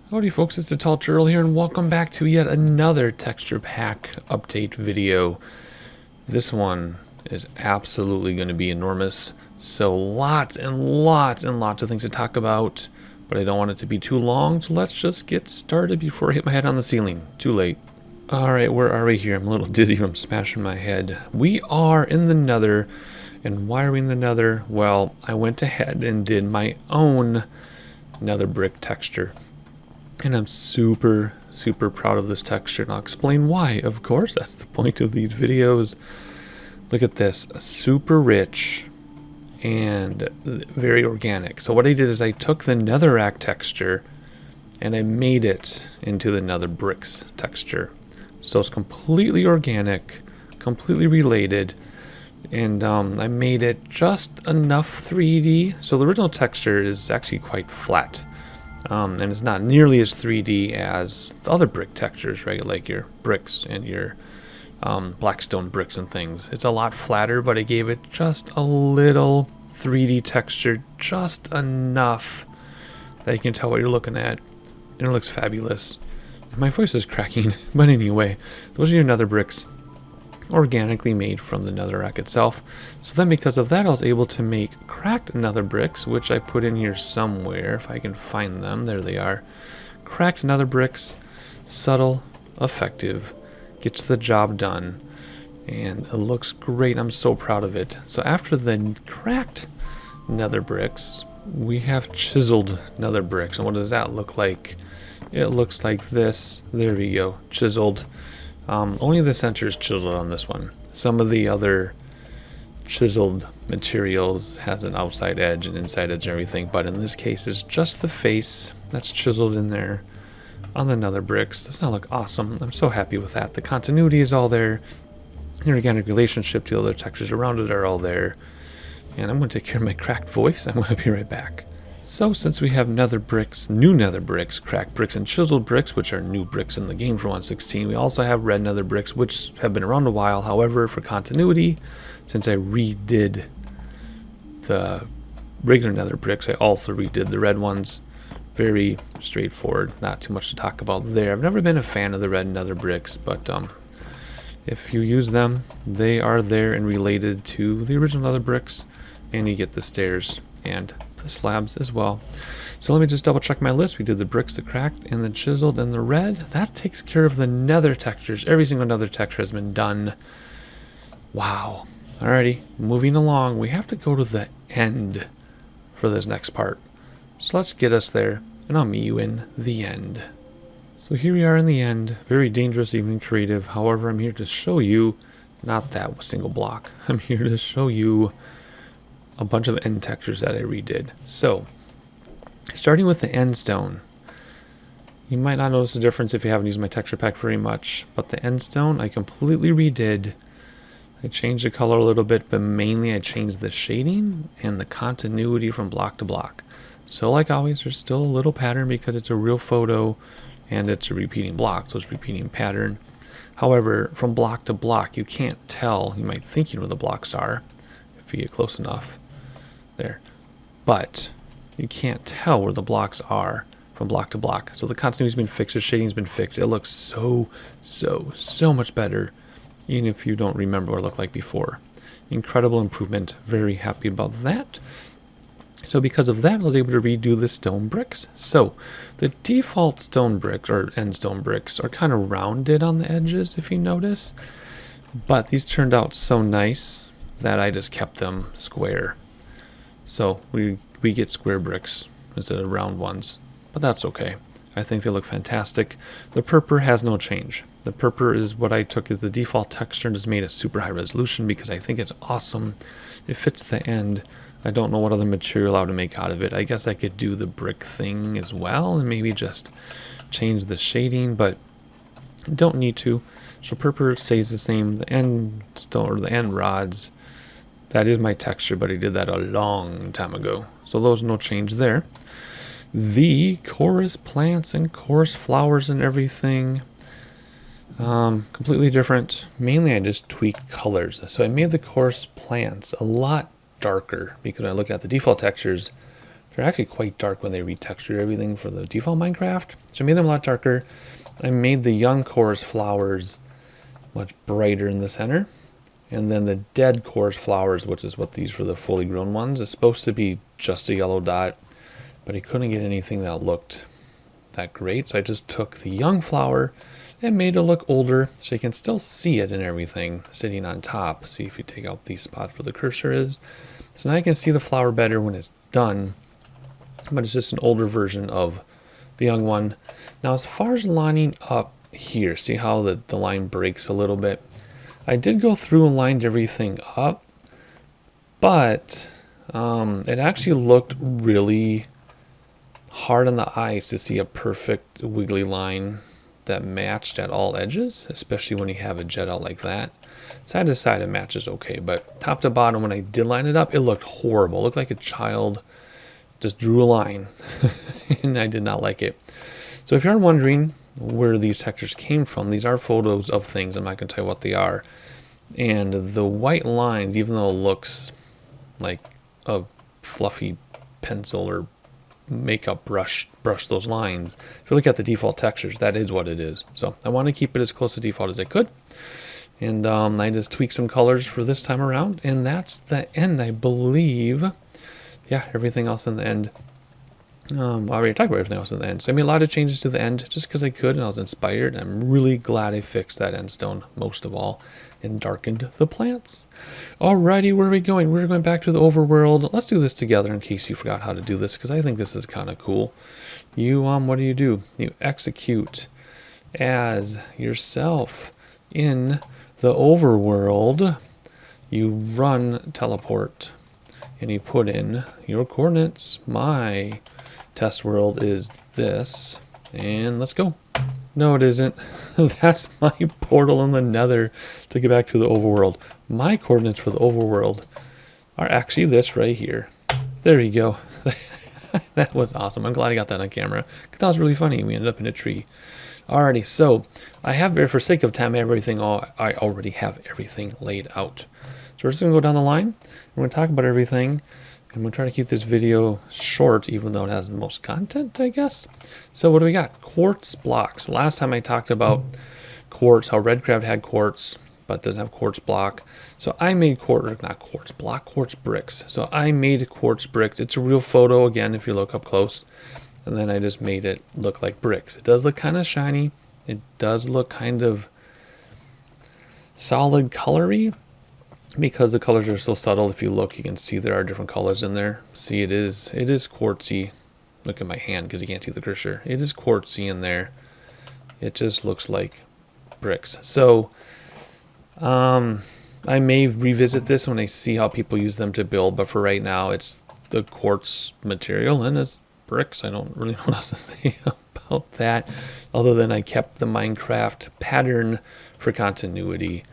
Howdy folks, it's the Tall Turtle here and welcome back to yet another texture pack update video. This one is absolutely going to be enormous, so lots and lots and lots of things to talk about, but I don't want it to be too long, so let's just get started before I hit my head on the ceiling. Too late. Alright, where are we here? I'm a little dizzy from smashing my head. We are in the Nether, and why are we in the Nether? Well, I went ahead and did my own Nether brick texture. And I'm super proud of this texture, and I'll explain why. Of course, that's the point of these videos. Look at this, super rich and very organic. So what I did is I took the netherrack texture and I made it into the nether bricks texture. So it's completely organic, completely related, and I made it just enough 3D. So the original texture is actually quite flat. And it's not nearly as 3D as the other brick textures, right? Like your bricks and your blackstone bricks and things. It's a lot flatter, but I gave it just a little 3D texture, just enough that you can tell what you're looking at, and it looks fabulous. My voice is cracking, but anyway, those are your nether bricks, organically made from the netherrack itself. So then because of that, I was able to make cracked nether bricks, which I put in here somewhere if I can find them. There they are. Cracked nether bricks, subtle, effective, gets the job done, and it looks great. I'm so proud of it. So after the cracked nether bricks, we have chiseled nether bricks. And what does that look like? It looks like this. There we go, chiseled. Only the center is chiseled on this one. Some of the other chiseled materials has an outside edge and inside edge and everything, but in this case it's just the face that's chiseled in there on the nether bricks. Doesn't that look awesome? I'm so happy with that. The continuity is all there. The organic relationship to the other textures around it are all there. And I'm going to take care of my cracked voice. I'm going to be right back. So since we have nether bricks, new nether bricks, cracked bricks, and chiseled bricks, which are new bricks in the game for 1.16, we also have red nether bricks, which have been around a while. However, for continuity, since I redid the regular nether bricks, I also redid the red ones. Very straightforward, not too much to talk about there. I've never been a fan of the red nether bricks, but if you use them, they are there and related to the original nether bricks, and you get the stairs and the slabs as well. So let me just double check my list. We did the bricks, the cracked, and the chiseled, and the red. That takes care of the nether textures. Every single nether texture has been done. Wow. Alrighty, moving along. We have to go to the end for this next part. So let's get us there, and I'll meet you in the end. So here we are in the end. Very dangerous, even creative. However, I'm here to show you, not that single block. I'm here to show you a bunch of end textures that I redid. So, starting with the end stone, you might not notice the difference if you haven't used my texture pack very much, but the end stone I completely redid. I changed the color a little bit, but mainly I changed the shading and the continuity from block to block. So like always, there's still a little pattern because it's a real photo and it's a repeating block, so it's repeating pattern. However, from block to block, you can't tell. You might think you know where the blocks are if you get close enough. There, but you can't tell where the blocks are from block to block. So the continuity's been fixed, the shading's been fixed. It looks so much better, even if you don't remember what it looked like before. Incredible improvement. Very happy about that. So because of that, I was able to redo the stone bricks. So the default stone bricks or end stone bricks are kind of rounded on the edges, if you notice. But these turned out so nice that I just kept them square. So we get square bricks instead of round ones, but that's okay. I think they look fantastic. The purpur has no change. The purpur is what I took as the default texture and just made a super high resolution because I think it's awesome. It fits the end. I don't know what other material I would make out of it. I guess I could do the brick thing as well and maybe just change the shading, but don't need to. So purpur stays the same. The end stone or the end rods, that is my texture, but I did that a long time ago. So there's no change there. The chorus plants and chorus flowers and everything, completely different. Mainly I just tweaked colors. So I made the chorus plants a lot darker because when I looked at the default textures, They're actually quite dark when they retextured everything for the default Minecraft. So I made them a lot darker. I made the young chorus flowers much brighter in the center. And then the dead chorus flowers, which is what these were the fully grown ones, is supposed to be just a yellow dot. But I couldn't get anything that looked that great. So I just took the young flower and made it look older so you can still see it and everything sitting on top. See if you take out these spots where the cursor is. So now you can see the flower better when it's done. But it's just an older version of the young one. Now as far as lining up here, see how the line breaks a little bit? I did go through and lined everything up, but it actually looked really hard on the eyes to see a perfect wiggly line that matched at all edges, especially when you have a jet out like that. Side to side it matches okay, but top to bottom when I did line it up, it looked horrible. It looked like a child just drew a line and I did not like it. So if you're wondering where these textures came from, these are photos of things. I'm not going to tell you what they are. And the white lines, even though it looks like a fluffy pencil or makeup brush those lines, if you look at the default textures, that is what it is. So I want to keep it as close to default as I could. And I just tweaked some colors for this time around. And that's the end, I believe. Yeah, everything else in the end. I already talked about everything else in the end. So I made a lot of changes to the end just because I could and I was inspired. I'm really glad I fixed that end stone most of all and darkened the plants. Alrighty, where are we going? We're going back to the overworld. Let's do this together in case you forgot how to do this because I think this is kind of cool. You, what do? You execute as yourself in the overworld. You run teleport and you put in your coordinates. My test world is this, and let's go. No, it isn't. That's my portal in the nether to get back to the overworld. My coordinates for the overworld are actually this right here. There you go. That was awesome. I'm glad I got that on camera. That was really funny. We ended up in a tree. Alrighty, so I have, for sake of time, everything. I already have everything laid out. So we're just going to go down the line. We're going to talk about everything. I'm going to try to keep this video short, even though it has the most content, I guess. So what do we got? Quartz blocks. Last time I talked about quartz, how Redcraft had quartz, but doesn't have quartz block. So I made quartz bricks. So I made quartz bricks. It's a real photo, again, if you look up close. And then I just made it look like bricks. It does look kind of shiny. It does look kind of solid colory. Because the colors are so subtle, if you look, you can see there are different colors in there. See, it is quartzy. Look at my hand because you can't see the cursor. It is quartzy in there. It just looks like bricks. So, I may revisit this when I see how people use them to build, but for right now, it's the quartz material and it's bricks. I don't really know what else to say about that, other than I kept the Minecraft pattern for continuity.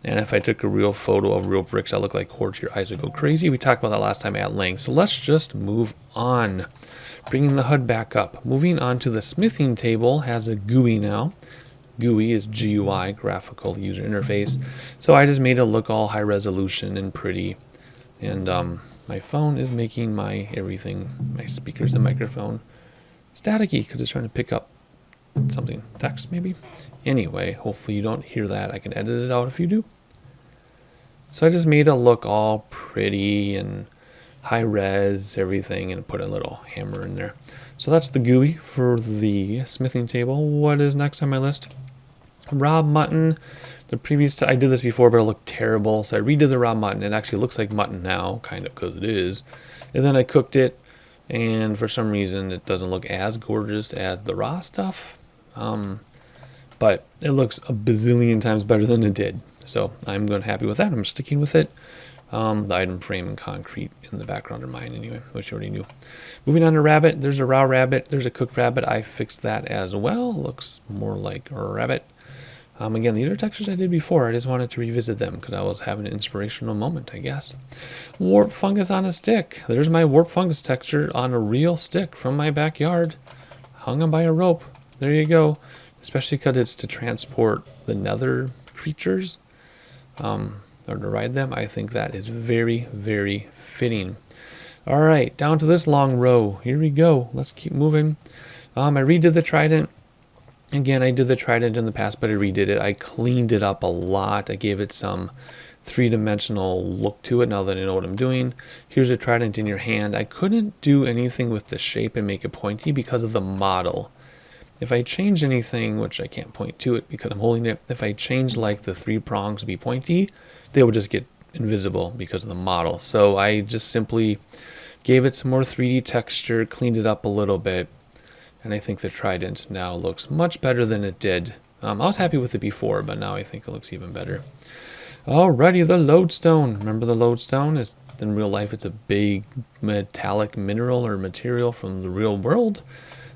And if I took a real photo of real bricks that look like quartz, your eyes would go crazy. We talked about that last time at length. So let's just move on. Bringing the HUD back up. Moving on to the smithing table has a GUI now. GUI is GUI, graphical user interface. So I just made it look all high resolution and pretty. And my phone is making my everything, my speakers and microphone, staticky because it's trying to pick up something, text maybe. Anyway, hopefully you don't hear that. I can edit it out if you do. So I just made it look all pretty and high res, everything, and put a little hammer in there. So that's the GUI for the smithing table. What is next on my list? Raw mutton. The previous I did this before, but it looked terrible. So I redid the raw mutton. It actually looks like mutton now, kind of, because it is. And then I cooked it, and for some reason it doesn't look as gorgeous as the raw stuff. But it looks a bazillion times better than it did. So I'm going happy with that. I'm sticking with it. The item frame and concrete in the background are mine anyway, which you already knew. Moving on to rabbit. There's a raw rabbit. There's a cooked rabbit. I fixed that as well. Looks more like a rabbit. Again, these are textures I did before. I just wanted to revisit them because I was having an inspirational moment, I guess. Warp fungus on a stick. There's my warp fungus texture on a real stick from my backyard. Hung on by a rope. There you go. Especially because it's to transport the nether creatures or to ride them. I think that is very, very fitting. All right, down to this long row. Here we go. Let's keep moving. I redid the trident. Again, I did the trident in the past, but I redid it. I cleaned it up a lot. I gave it some three-dimensional look to it now that I know what I'm doing. Here's a trident in your hand. I couldn't do anything with the shape and make it pointy because of the model. If I change anything, which I can't point to it because I'm holding it, if I change like the three prongs to be pointy, they would just get invisible because of the model. So I just simply gave it some more 3D texture, cleaned it up a little bit, and I think the trident now looks much better than it did. I was happy with it before, but now I think it looks even better. Alrighty, the lodestone. Remember the lodestone? In real life, it's a big metallic mineral or material from the real world.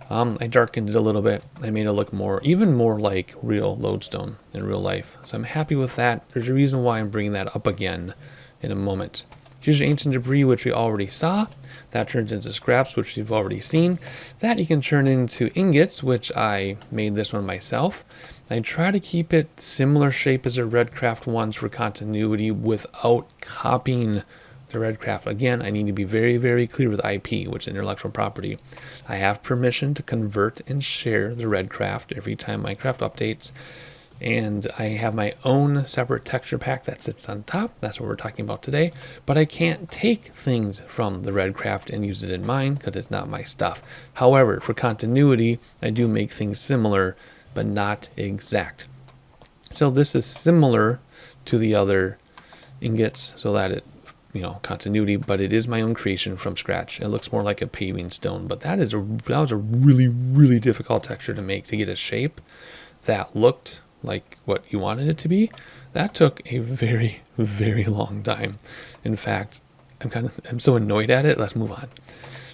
I darkened it a little bit. I made it look even more like real lodestone in real life. So I'm happy with that. There's a reason why I'm bringing that up again in a moment. Here's your ancient debris, which we already saw. That turns into scraps, which we've already seen. That you can turn into ingots, which I made this one myself. I try to keep it similar shape as the Redcraft ones for continuity without copying the Redcraft. Again, I need to be very, very clear with IP, which is intellectual property. I have permission to convert and share the Redcraft every time Minecraft updates. And I have my own separate texture pack that sits on top. That's what we're talking about today. But I can't take things from the Redcraft and use it in mine because it's not my stuff. However, for continuity, I do make things similar, but not exact. So this is similar to the other ingots so that it, continuity, but it is my own creation from scratch. It looks more like a paving stone, but that was a really, really difficult texture to make to get a shape that looked like what you wanted it to be. That took a very, very long time. In fact, I'm so annoyed at it. Let's move on.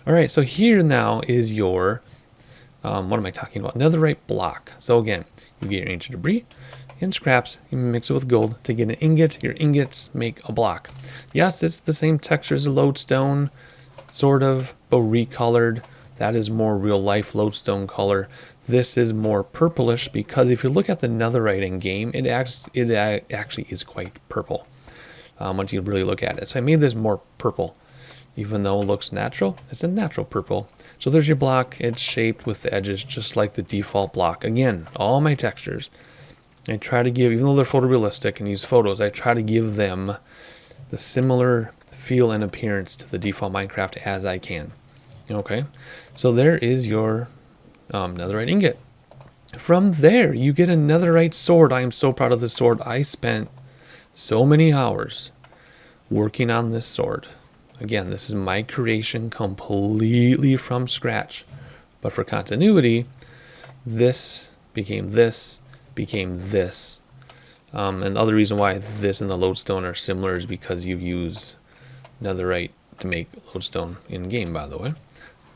All right, so here now is your, what am I talking about? Netherite block. So again, you get your ancient debris and scraps, you mix it with gold to get an ingot. Your ingots make a block. Yes, it's the same texture as a lodestone, sort of, but recolored. That is more real life lodestone color. This is more purplish because if you look at the netherite in game, it actually is quite purple once you really look at it. So I made this more purple. Even though it looks natural, it's a natural purple. So there's your block. It's shaped with the edges just like the default block. Again, all my textures, I try to give, even though they're photorealistic and use photos, I try to give them the similar feel and appearance to the default Minecraft as I can. Okay, so there is your netherite ingot. From there, you get a netherite sword. I am so proud of this sword. I spent so many hours working on this sword. Again, this is my creation completely from scratch. But for continuity, this became this, became this. And the other reason why this and the lodestone are similar is because you use netherite to make lodestone in game, by the way,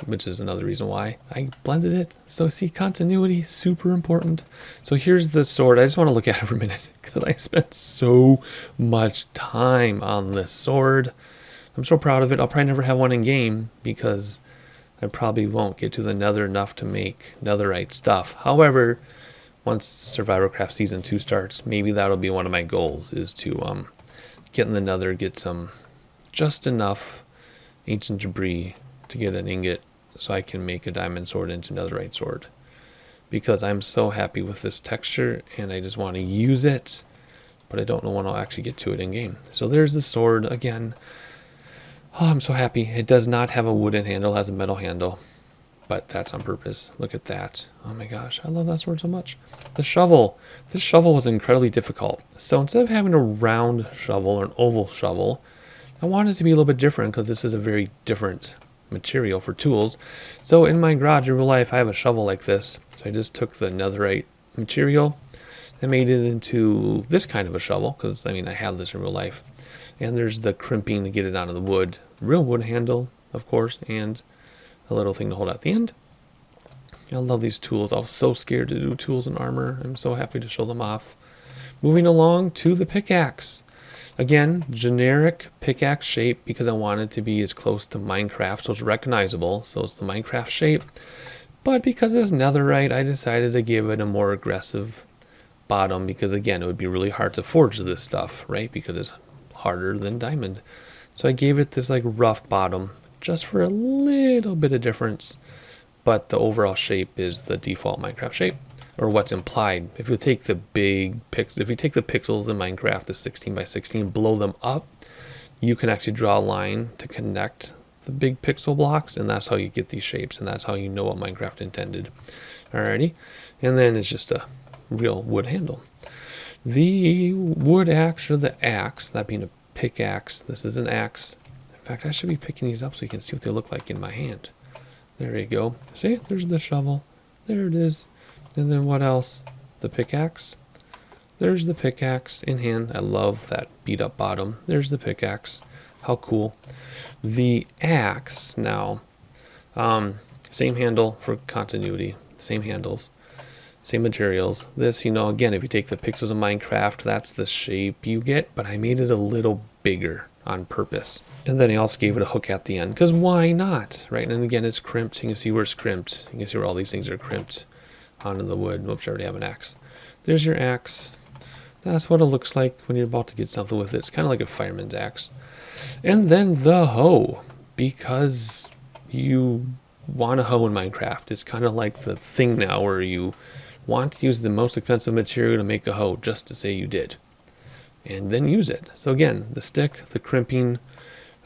which is another reason why I blended it. So see, continuity, super important. So here's the sword. I just want to look at it for a minute because I spent so much time on this sword. I'm so proud of it. I'll probably never have one in game because I probably won't get to the nether enough to make netherite stuff. However, once Survivalcraft Season 2 starts, maybe that'll be one of my goals, is to get in the nether, get some, just enough ancient debris to get an ingot so I can make a diamond sword into netherite sword. Because I'm so happy with this texture and I just want to use it, but I don't know when I'll actually get to it in game. So there's the sword again. Oh, I'm so happy. It does not have a wooden handle, it has a metal handle. But that's on purpose. Look at that. Oh my gosh, I love that sword so much. The shovel. This shovel was incredibly difficult. So instead of having a round shovel or an oval shovel, I wanted it to be a little bit different because this is a very different material for tools. So in my garage in real life, I have a shovel like this. So I just took the netherite material and made it into this kind of a shovel because, I have this in real life. And there's the crimping to get it out of the wood. Real wood handle, of course, and a little thing to hold out the end. I love these tools. I was so scared to do tools and armor. I'm so happy to show them off. Moving along to the pickaxe. Again, generic pickaxe shape because I want it to be as close to Minecraft so it's recognizable. So it's the Minecraft shape. But because it's netherite, I decided to give it a more aggressive bottom because, again, it would be really hard to forge this stuff, right? Because it's harder than diamond. So I gave it this like rough bottom. just for a little bit of difference, but the overall shape is the default Minecraft shape, or what's implied. If you take the pixels in Minecraft, the 16 by 16, blow them up, you can actually draw a line to connect the big pixel blocks, and that's how you get these shapes, and that's how you know what Minecraft intended. Alrighty, and then it's just a real wood handle. The wood axe, or the axe, that being a pickaxe, this is an axe. In fact, I should be picking these up so you can see what they look like in my hand. There you go. See, there's the shovel. There it is. And then what else? The pickaxe. There's the pickaxe in hand. I love that beat up bottom. There's the pickaxe. How cool. The axe now, same handle for continuity, same handles, same materials. This, again, if you take the pixels of Minecraft, that's the shape you get, but I made it a little bigger on purpose. And then I also gave it a hook at the end, because why not, right? And again, it's crimped. You can see where it's crimped. You can see where all these things are crimped onto the wood. Oops, I already have an axe. There's your axe. That's what it looks like when you're about to get something with it. It's kind of like a fireman's axe. And then the hoe, because you want a hoe in Minecraft. It's kind of like the thing now where you want to use the most expensive material to make a hoe just to say you did, and then use it. So again, the stick, the crimping,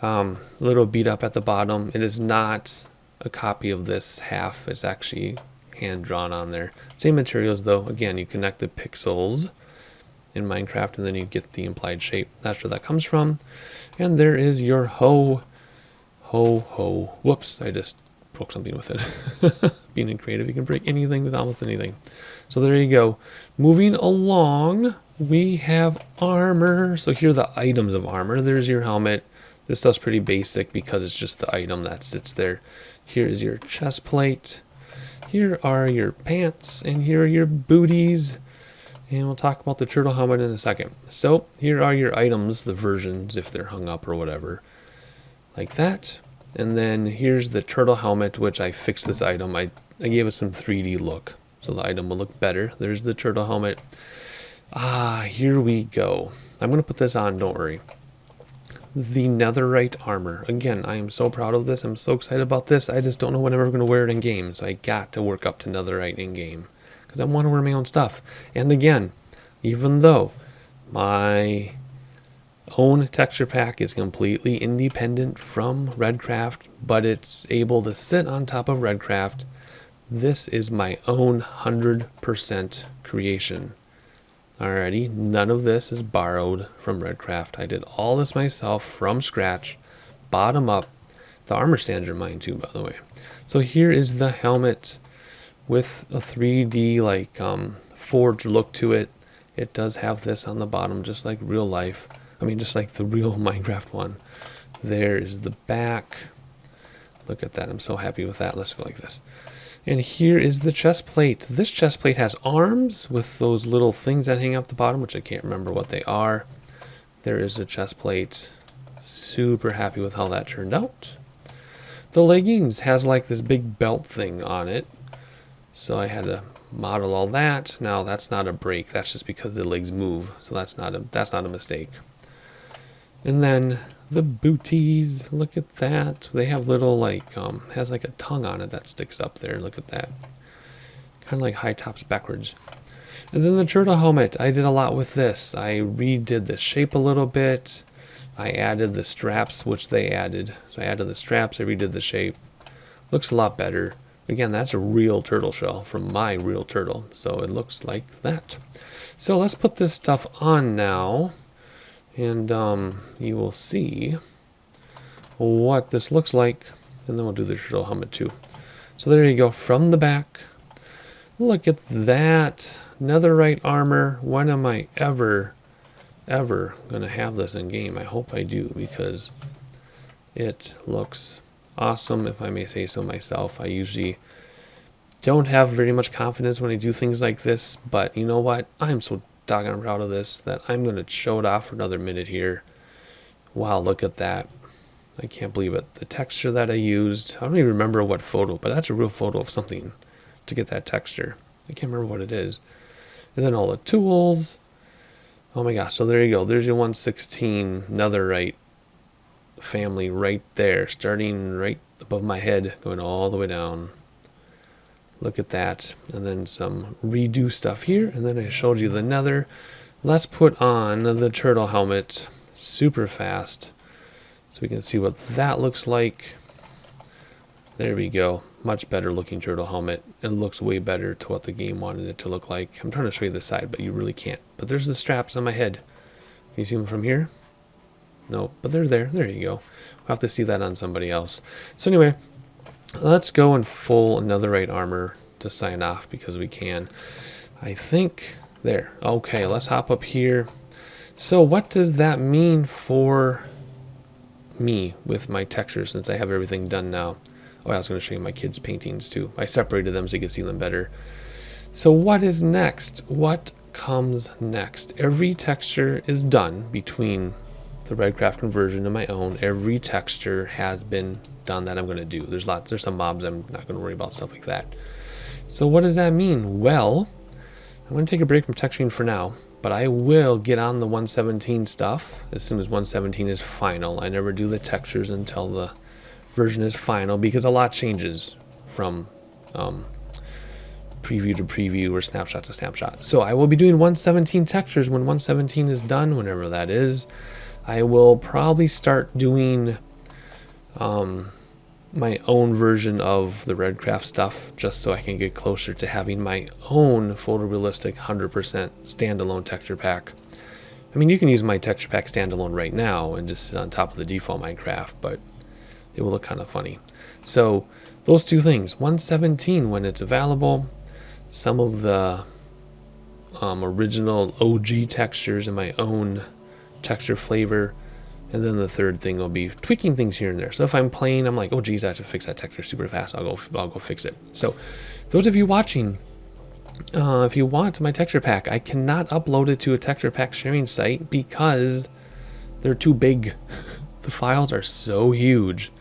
little beat up at the bottom. It is not a copy of this half. It's actually hand drawn on there. Same materials though. Again, you connect the pixels in Minecraft and then you get the implied shape. That's where that comes from. And there is your hoe. Whoops, I just broke something with it. Being creative, you can break anything with almost anything. So there you go. Moving along, we have armor. So here are the items of armor. There's your helmet. This stuff's pretty basic because it's just the item that sits there. Here is your chest plate. Here are your pants, and here are your booties. And we'll talk about the turtle helmet in a second. So here are your items, the versions, if they're hung up or whatever, like that. And then here's the turtle helmet, which I fixed this item. I gave it some 3D look, so the item will look better. There's the turtle helmet. Here we go. I'm going to put this on, don't worry. The netherite armor. Again, I am so proud of this. I'm so excited about this. I just don't know when I'm ever going to wear it in game, so I got to work up to netherite in game, because I want to wear my own stuff. And again, even though my own texture pack is completely independent from Redcraft, but it's able to sit on top of Redcraft, this is my own 100% creation. Alrighty, none of this is borrowed from Redcraft. I did all this myself from scratch, bottom up. The armor stands are mine too, by the way. So here is the helmet with a 3D forged look to it. It does have this on the bottom, just like real life. I mean, just like the real Minecraft one. There's the back. Look at that. I'm so happy with that. Let's go like this. And here is the chest plate. This chest plate has arms with those little things that hang out the bottom, which I can't remember what they are. There is a chest plate. Super happy with how that turned out. The leggings has like this big belt thing on it. So I had to model all that. Now that's not a break. That's just because the legs move. So that's not a mistake. And then the booties, look at that. They have little has like a tongue on it that sticks up there. Look at that. Kind of like high tops backwards. And then the turtle helmet. I did a lot with this. I redid the shape a little bit. I added the straps, which they added. So I added the straps, I redid the shape. Looks a lot better. Again, that's a real turtle shell from my real turtle. So it looks like that. So let's put this stuff on now. And you will see what this looks like. And then we'll do the turtle helmet too. So there you go, from the back. Look at that. Netherite armor. When am I ever going to have this in game? I hope I do, because it looks awesome, if I may say so myself. I usually don't have very much confidence when I do things like this, but you know what? I'm so doggone proud of this that I'm going to show it off for another minute here. Wow, look at that. I can't believe it. The texture that I used, I don't even remember what photo, but that's a real photo of something to get that texture. I can't remember what it is. And then all the tools. Oh my gosh, so there you go. There's your 116 netherite family right there, starting right above my head, going all the way down. Look at that. And then some redo stuff here. And then I showed you the nether. Let's put on the turtle helmet super fast so we can see what that looks like. There we go. Much better looking turtle helmet. It looks way better to what the game wanted it to look like. I'm trying to show you the side, but you really can't. But there's the straps on my head. Can you see them from here? No, but they're there. There you go. We'll have to see that on somebody else. So anyway, let's go in full netherite armor to sign off because we can. I think there. Okay, let's hop up here. So what does that mean for me with my textures since I have everything done now? Oh, I was going to show you my kids' paintings too. I separated them so you can see them better. So what is next? What comes next? Every texture is done between the Redcraft conversion and my own. Every texture has been done that I'm going to do. There's some mobs I'm not going to worry about, stuff like that. So what does that mean? Well, I'm going to take a break from texturing for now, but I will get on the 117 stuff as soon as 117 is final. I never do the textures until the version is final because a lot changes from preview to preview or snapshot to snapshot. So I will be doing 117 textures when 117 is done, whenever that is. I will probably start doing my own version of the Redcraft stuff just so I can get closer to having my own photorealistic 100% standalone texture pack. I mean, you can use my texture pack standalone right now and just sit on top of the default Minecraft, but it will look kind of funny. So those two things, 117 when it's available, some of the original OG textures in my own texture flavor, and then the third thing will be tweaking things here and there. So if I'm playing, I'm like, oh geez, I have to fix that texture super fast. I'll go fix it. So those of you watching, if you want my texture pack, I cannot upload it to a texture pack sharing site because they're too big. The files are so huge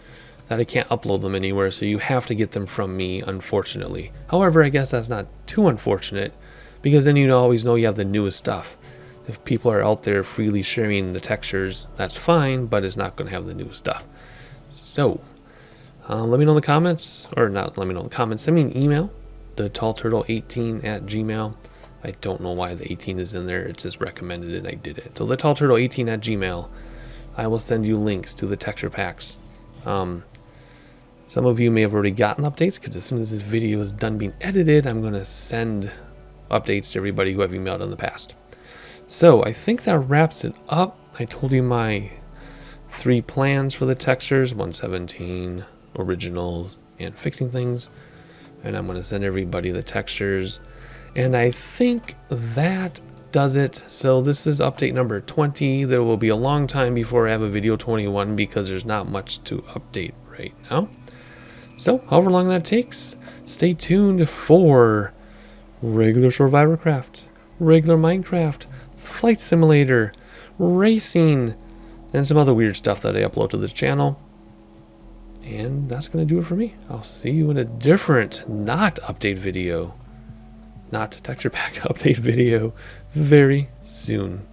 that I can't upload them anywhere, so you have to get them from me, unfortunately. However, I guess that's not too unfortunate, because then you always know you have the newest stuff. If people are out there freely sharing the textures, that's fine, but it's not going to have the newest stuff. So, let me know in the comments, or not let me know in the comments, send me an email, thetallturtle18@gmail. I don't know why the 18 is in there, it just recommended it, I did it. So thetallturtle18@gmail. I will send you links to the texture packs. Some of you may have already gotten updates because as soon as this video is done being edited, I'm going to send updates to everybody who I've emailed in the past. So I think that wraps it up. I told you my 3 plans for the textures, 117, originals, and fixing things. And I'm going to send everybody the textures. And I think that does it. So this is update number 20. There will be a long time before I have a video 21 because there's not much to update right now. So however long that takes, stay tuned for regular Survivorcraft, regular Minecraft, Flight Simulator, racing, and some other weird stuff that I upload to this channel. And that's going to do it for me. I'll see you in a different, not update video, not texture pack update video very soon.